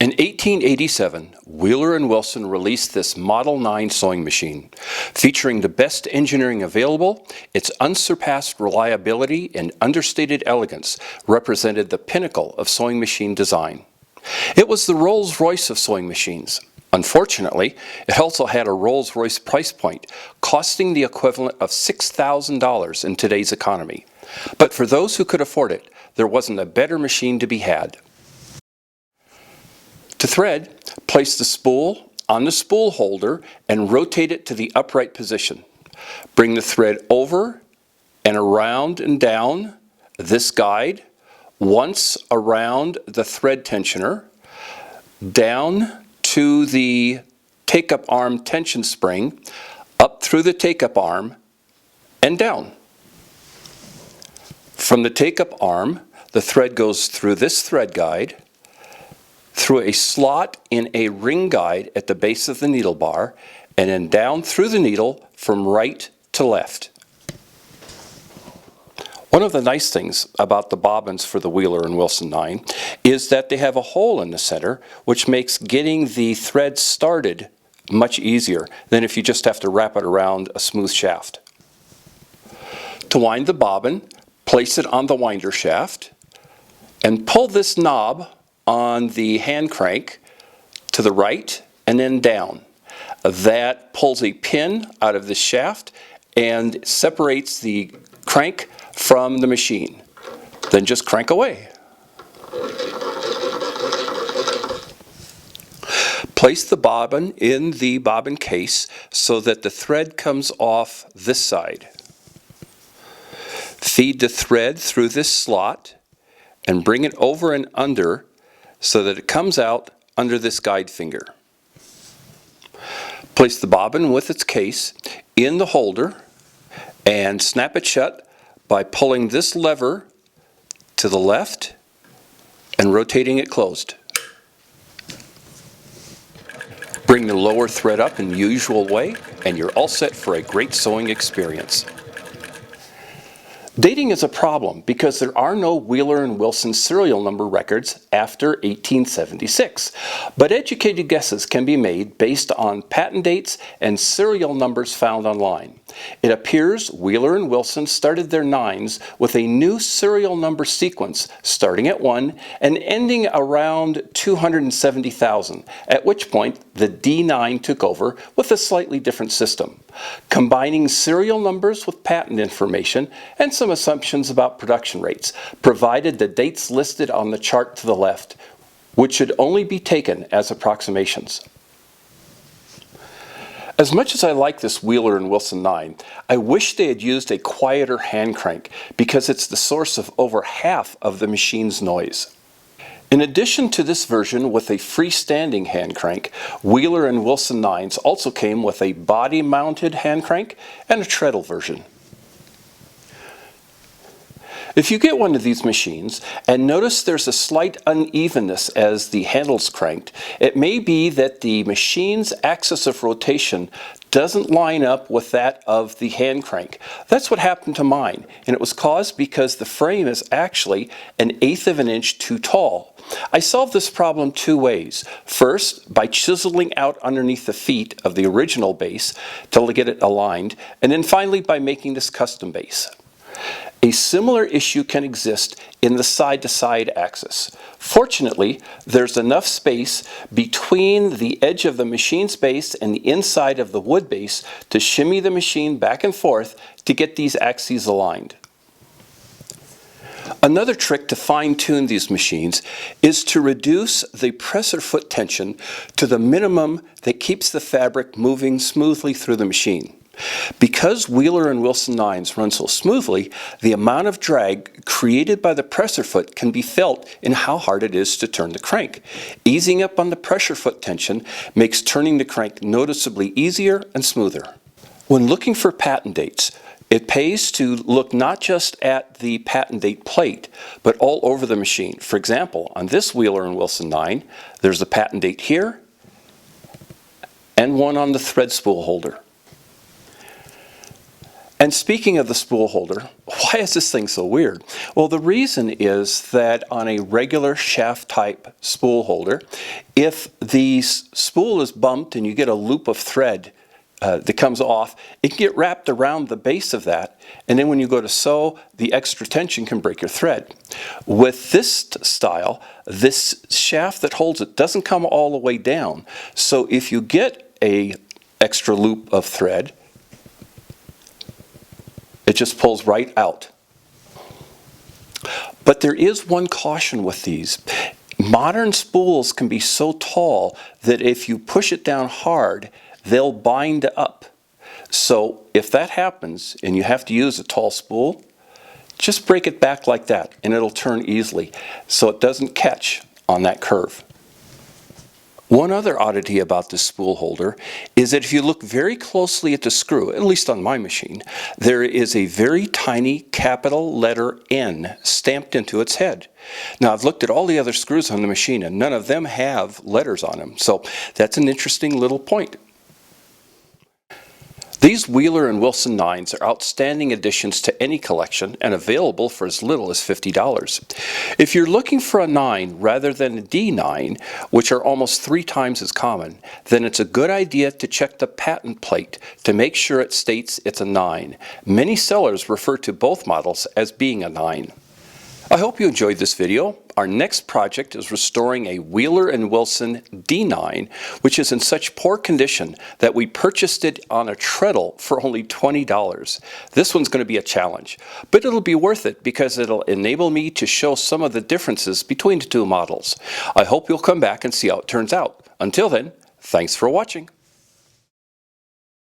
In 1887, Wheeler & Wilson released this Model 9 sewing machine. Featuring the best engineering available, its unsurpassed reliability and understated elegance represented the pinnacle of sewing machine design. It was the Rolls-Royce of sewing machines. Unfortunately, it also had a Rolls-Royce price point, costing the equivalent of $6,000 in today's economy. But for those who could afford it, there wasn't a better machine to be had. To thread, place the spool on the spool holder and rotate it to the upright position. Bring the thread over and around and down this guide, once around the thread tensioner, down to the take-up arm tension spring, up through the take-up arm, and down. From the take-up arm, the thread goes through this thread guide, through a slot in a ring guide at the base of the needle bar, and then down through the needle from right to left. One of the nice things about the bobbins for the Wheeler & Wilson 9 is that they have a hole in the center, which makes getting the thread started much easier than if you just have to wrap it around a smooth shaft. To wind the bobbin, place it on the winder shaft and pull this knob on the hand crank to the right and then down. That pulls a pin out of the shaft and separates the crank from the machine. Then just crank away. Place the bobbin in the bobbin case so that the thread comes off this side. Feed the thread through this slot and bring it over and under so that it comes out under this guide finger. Place the bobbin with its case in the holder and snap it shut by pulling this lever to the left and rotating it closed. Bring the lower thread up in the usual way and you're all set for a great sewing experience. Dating is a problem because there are no Wheeler & Wilson serial number records after 1876, but educated guesses can be made based on patent dates and serial numbers found online. It appears Wheeler & Wilson started their 9s with a new serial number sequence starting at 1 and ending around 270,000, at which point the D9 took over with a slightly different system, combining serial numbers with patent information and some assumptions about production rates, provided the dates listed on the chart to the left, which should only be taken as approximations. As much as I like this Wheeler & Wilson 9, I wish they had used a quieter hand crank because it's the source of over half of the machine's noise. In addition to this version with a freestanding hand crank, Wheeler & Wilson 9s also came with a body-mounted hand crank and a treadle version. If you get one of these machines and notice there's a slight unevenness as the handle's cranked, it may be that the machine's axis of rotation doesn't line up with that of the hand crank. That's what happened to mine, and it was caused because the frame is actually 1/8 of an inch too tall. I solved this problem two ways. First, by chiseling out underneath the feet of the original base to get it aligned, and then finally by making this custom base. A similar issue can exist in the side-to-side axis. Fortunately, there's enough space between the edge of the machine's base and the inside of the wood base to shimmy the machine back and forth to get these axes aligned. Another trick to fine-tune these machines is to reduce the presser foot tension to the minimum that keeps the fabric moving smoothly through the machine. Because Wheeler & Wilson 9s run so smoothly, the amount of drag created by the presser foot can be felt in how hard it is to turn the crank. Easing up on the pressure foot tension makes turning the crank noticeably easier and smoother. When looking for patent dates, it pays to look not just at the patent date plate, but all over the machine. For example, on this Wheeler & Wilson 9, there's a patent date here and one on the thread spool holder. And speaking of the spool holder, why is this thing so weird? Well, the reason is that on a regular shaft type spool holder, if the spool is bumped and you get a loop of thread that comes off, it can get wrapped around the base of that, and then when you go to sew, the extra tension can break your thread. With this style, this shaft that holds it doesn't come all the way down, so if you get a extra loop of thread, it just pulls right out. But there is one caution with these. Modern spools can be so tall that if you push it down hard, they'll bind up. So if that happens and you have to use a tall spool, just break it back like that and it'll turn easily so it doesn't catch on that curve. One other oddity about this spool holder is that if you look very closely at the screw, at least on my machine, there is a very tiny capital letter N stamped into its head. Now, I've looked at all the other screws on the machine and none of them have letters on them, so that's an interesting little point. These Wheeler and Wilson 9s are outstanding additions to any collection and available for as little as $50. If you're looking for a 9 rather than a D9, which are almost 3 times as common, then it's a good idea to check the patent plate to make sure it states it's a 9. Many sellers refer to both models as being a 9. I hope you enjoyed this video. Our next project is restoring a Wheeler and Wilson D9, which is in such poor condition that we purchased it on a treadle for only $20. This one's going to be a challenge, but it'll be worth it because it'll enable me to show some of the differences between the two models. I hope you'll come back and see how it turns out. Until then, thanks for watching.